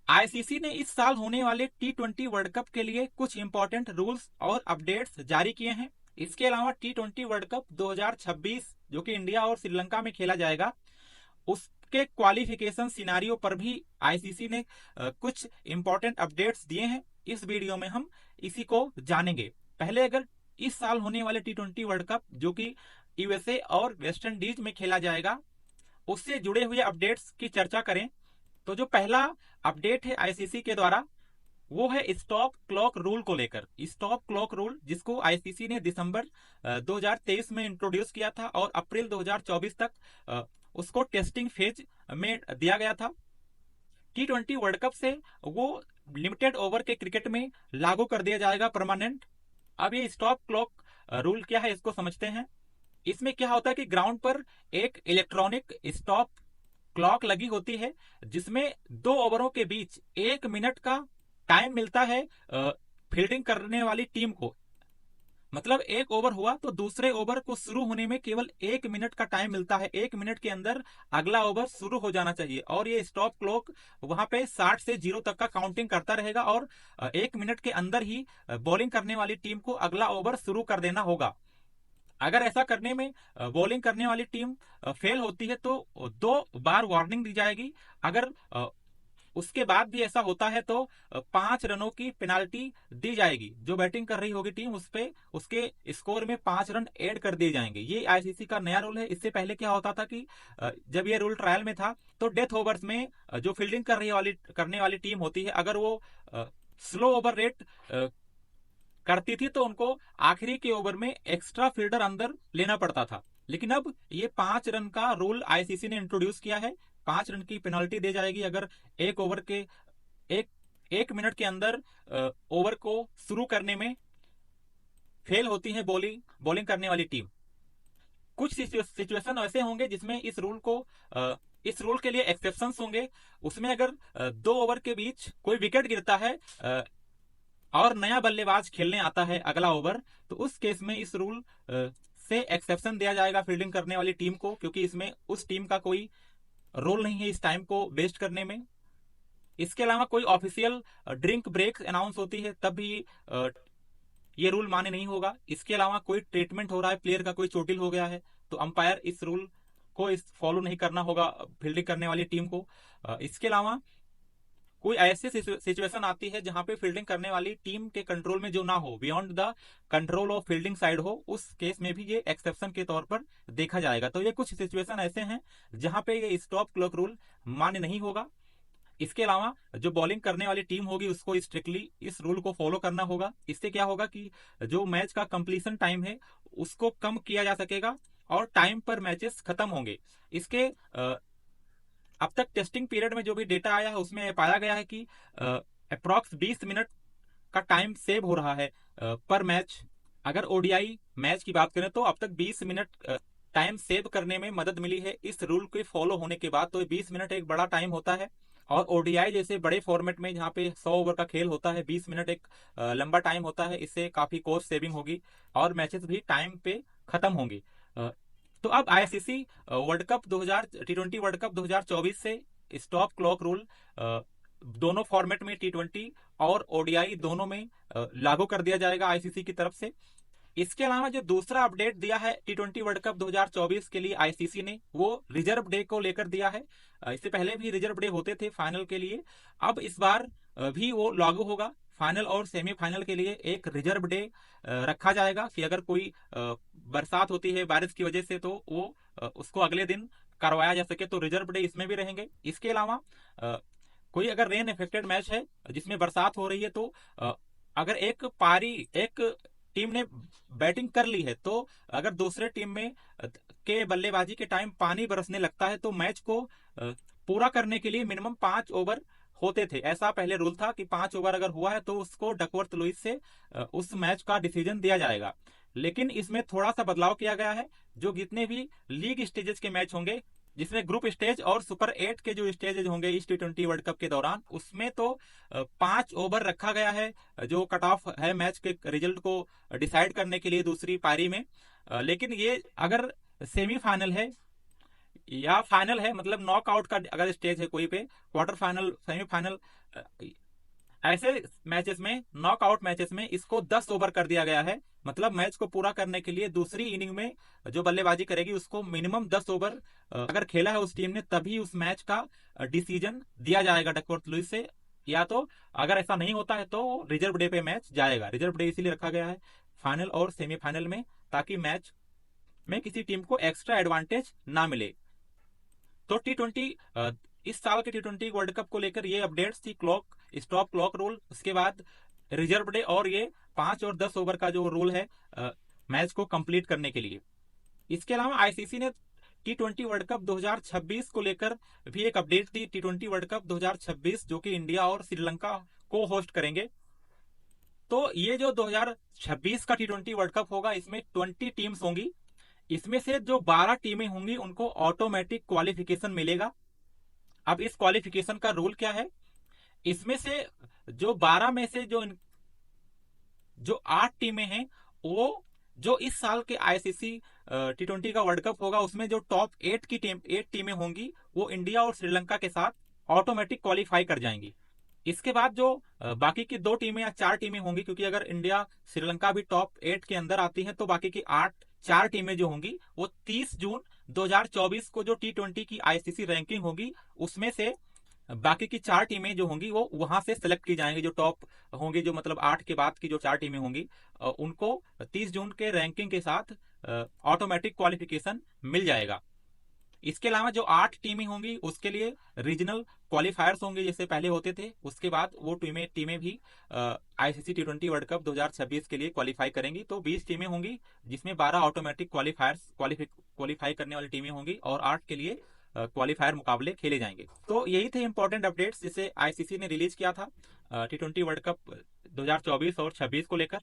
ICC ने इस साल होने वाले टी20 वर्ल्ड कप के लिए कुछ इंपॉर्टेंट रूल्स और अपडेट्स जारी किए हैं। इसके अलावा टी20 वर्ल्ड कप 2026 जो कि इंडिया और श्रीलंका में खेला जाएगा, उसके क्वालिफिकेशन सिनारियो पर भी आईसीसी ने कुछ इंपॉर्टेंट अपडेट्स दिए हैं। इस वीडियो में हम इसी को जानेंगे। पहले अगर इस साल होने वाले टी20 वर्ल्ड कप जो कि यूएसए और वेस्ट इंडीज में खेला जाएगा, उससे जुड़े हुए अपडेट्स की चर्चा करें तो जो पहला अपडेट है आईसीसी के द्वारा, वो है स्टॉप क्लॉक रूल को लेकर। स्टॉप क्लॉक रूल जिसको आईसीसी ने दिसंबर 2023 में इंट्रोड्यूस किया था और अप्रैल 2024 तक उसको टेस्टिंग फेज में दिया गया था। टी20 वर्ल्ड कप से वो लिमिटेड ओवर के क्रिकेट में लागू कर दिया जाएगा परमानेंट। अब ये स्टॉप क्लॉक रूल क्या है इसको समझते हैं। इसमें क्या होता है कि ग्राउंड पर एक इलेक्ट्रॉनिक स्टॉप क्लॉक लगी होती है जिसमें 2 ओवरों के बीच 1 मिनट का टाइम मिलता है फील्डिंग करने वाली टीम को। मतलब 1 ओवर हुआ तो दूसरे ओवर को शुरू होने में केवल 1 मिनट का टाइम मिलता है। 1 मिनट के अंदर अगला ओवर शुरू हो जाना चाहिए और ये स्टॉप क्लॉक वहां पे 60 से 0 तक का काउंटिंग करता रहेगा और 1 मिनट के अंदर ही बॉलिंग करने वाली टीम को अगला ओवर शुरू कर देना होगा। अगर ऐसा करने में बॉलिंग करने वाली टीम फेल होती है तो 2 बार वार्निंग दी जाएगी। अगर उसके बाद भी ऐसा होता है तो 5 रनों की पेनाल्टी दी जाएगी। जो बैटिंग कर रही होगी टीम उस पे उसके स्कोर में 5 रन ऐड कर दिए जाएंगे। ये आईसीसी का नया रूल है। इससे पहले क्या होता था कि जब ये रूल ट्रायल में था तो डेथ ओवर्स में जो फील्डिंग करने वाली टीम होती है, अगर वो स्लो ओवर रेट करती थी तो उनको आखिरी के ओवर में एक्स्ट्रा फील्डर अंदर लेना पड़ता था। लेकिन अब ये 5 रन का रूल आईसीसी ने इंट्रोड्यूस किया है। 5 रन की पेनल्टी दी जाएगी अगर एक ओवर के एक 1 मिनट के अंदर ओवर को शुरू करने में फेल होती है बॉलिंग करने वाली टीम। कुछ सिचुएशन ऐसे होंगे जिसमें इस रूल के लिए एक्सेप्शन होंगे। उसमें अगर 2 ओवर के बीच कोई विकेट गिरता है और नया बल्लेबाज खेलने आता है अगला ओवर, तो उस केस में इस रूल से एक्सेप्शन दिया जाएगा फील्डिंग करने वाली टीम को, क्योंकि इसमें उस टीम का कोई रोल नहीं है इस टाइम को वेस्ट करने में। इसके अलावा कोई ऑफिशियल ड्रिंक ब्रेक अनाउंस होती है तब भी ये रूल मान्य नहीं होगा। इसके अलावा कोई ट्रीटमेंट हो रहा है, प्लेयर का कोई चोटिल हो गया है, तो अंपायर इस रूल को फॉलो नहीं करना होगा फील्डिंग करने वाली टीम को। इसके अलावा कोई ऐसी सिचुएशन आती है जहां पे फील्डिंग करने वाली टीम के कंट्रोल में जो ना हो, beyond the control of fielding side हो, उस केस में भी ये एक्सेप्शन के तौर पर देखा जाएगा। तो ये कुछ सिचुएशन ऐसे हैं जहां पे ये स्टॉप क्लॉक रूल मान्य नहीं होगा। इसके अलावा जो बॉलिंग करने वाली टीम होगी उसको स्ट्रिक्टली इस रूल को फॉलो करना होगा। इससे क्या होगा कि जो मैच का कंप्लीशन टाइम है उसको कम किया जा सकेगा और टाइम पर मैचेस खत्म होंगे। इसके अब तक टेस्टिंग पीरियड में जो भी डेटा आया है उसमें पाया गया है कि अप्रॉक्स 20 मिनट का टाइम सेव हो रहा है पर मैच। अगर ओडीआई मैच की बात करें तो अब तक 20 मिनट टाइम सेव करने में मदद मिली है इस रूल के फॉलो होने के बाद। तो 20 मिनट एक बड़ा टाइम होता है और ओडीआई जैसे बड़े फॉर्मेट में जहां पे 100 ओवर का खेल होता है, 20 मिनट एक लंबा टाइम होता है। इससे काफी कॉस्ट सेविंग होगी और मैचेस भी टाइम पे खत्म होंगे। तो अब आईसीसी वर्ल्ड कप 2000 टी20 वर्ल्ड कप 2024 से स्टॉप क्लॉक रूल दोनों फॉर्मेट में टी20 और ओडीआई दोनों में लागू कर दिया जाएगा आईसीसी की तरफ से। इसके अलावा जो दूसरा अपडेट दिया है टी20 वर्ल्ड कप 2024 के लिए आईसीसी ने, वो रिजर्व डे को लेकर दिया है। इससे पहले भी रिजर्व डे होते थे फाइनल के लिए, अब इस बार भी वो लागू होगा। फाइनल और सेमीफाइनल के लिए एक रिजर्व डे रखा जाएगा कि अगर कोई बरसात होती है बारिश की वजह से तो वो उसको अगले दिन करवाया जा सके, तो रिजर्व डे इसमें भी रहेंगे। इसके अलावा कोई अगर रेन इफेक्टेड मैच है जिसमें बरसात हो रही है तो अगर एक टीम ने बैटिंग कर ली है तो अगर दूसरे टीम में के बल्लेबाजी के टाइम पानी बरसने लगता है तो मैच को पूरा करने के लिए मिनिमम 5 ओवर होते थे। ऐसा पहले रूल था कि 5 ओवर अगर हुआ है तो उसको डकवर्थ लुइस से उस मैच का डिसीजन दिया जाएगा। लेकिन इसमें थोड़ा सा बदलाव किया गया है। जो जितने भी लीग स्टेजेस के मैच होंगे, जिसमें ग्रुप स्टेज और सुपर 8 के जो स्टेजेस होंगे इस टी20 वर्ल्ड कप के दौरान, उसमें तो 5 ओवर रखा गया है जो कट ऑफ है मैच के रिजल्ट को डिसाइड करने के लिए दूसरी पारी में। लेकिन ये अगर सेमीफाइनल है या फाइनल है, मतलब नॉकआउट का अगर स्टेज है कोई पे, क्वार्टर फाइनल, सेमीफाइनल, ऐसे मैचेस में, नॉकआउट मैचेस में इसको 10 ओवर कर दिया गया है। मतलब मैच को पूरा करने के लिए दूसरी इनिंग में जो बल्लेबाजी करेगी उसको मिनिमम 10 ओवर अगर खेला है उस टीम ने, तभी उस मैच का डिसीजन दिया जाएगा डकवर्थ लुईस से। या तो अगर ऐसा नहीं होता है तो रिजर्व डे पे मैच जाएगा। रिजर्व डे इसीलिए रखा गया है फाइनल और सेमीफाइनल में, ताकि मैच में किसी टीम को एक्स्ट्रा एडवांटेज ना मिले। तो टी20 इस साल के टी20 वर्ल्ड कप को लेकर ये अपडेट्स थी। स्टॉप क्लॉक रूल, उसके बाद रिजर्व डे, और ये 5 और 10 ओवर का जो रूल है मैच को कंप्लीट करने के लिए। इसके अलावा आईसीसी ने टी20 वर्ल्ड कप 2026 को लेकर भी एक अपडेट दी। टी20 वर्ल्ड कप 2026 जो कि इंडिया और श्रीलंका को होस्ट करेंगे। तो ये जो 2026 का टी20 वर्ल्ड कप होगा, इसमें 20 टीम्स होंगी। इसमें से जो 12 टीमें होंगी उनको ऑटोमेटिक क्वालिफिकेशन मिलेगा। अब इस क्वालिफिकेशन का रूल क्या है, इसमें से जो 12 में से जो 8 टीमें हैं, वो जो इस साल के आईसीसी टी20 का वर्ल्ड कप होगा उसमें जो टॉप 8 टीमें होंगी वो इंडिया और श्रीलंका के साथ ऑटोमेटिक क्वालिफाई कर जाएंगी। इसके बाद जो बाकी की 2 टीमें या 4 टीमें होंगी, क्योंकि अगर इंडिया श्रीलंका भी टॉप 8 के अंदर आती है तो बाकी की 4 टीमें जो होंगी वो 30 जून 2024 को जो टी20 की आईसीसी रैंकिंग होगी उसमें से बाकी की 4 टीमें जो होंगी वो वहां से सेलेक्ट की जाएंगी। जो टॉप होंगी, जो मतलब 8 के बाद की जो 4 टीमें होंगी उनको 30 जून के रैंकिंग के साथ ऑटोमेटिक क्वालिफिकेशन मिल जाएगा। इसके अलावा जो 8 टीमें होंगी उसके लिए रीजनल क्वालिफायर्स होंगे जैसे पहले होते थे। उसके बाद वो टीमें भी आईसीसी टी20 वर्ल्ड कप 2026 के लिए क्वालिफाई करेंगी। तो 20 टीमें होंगी जिसमें 12 ऑटोमेटिक क्वालिफाई करने वाली टीमें होंगी और 8 के लिए क्वालिफायर मुकाबले खेले जाएंगे। तो यही थे इंपॉर्टेंट अपडेट्स जिसे आईसीसी ने रिलीज किया था टी20 वर्ल्ड कप 2024 और 26 को लेकर।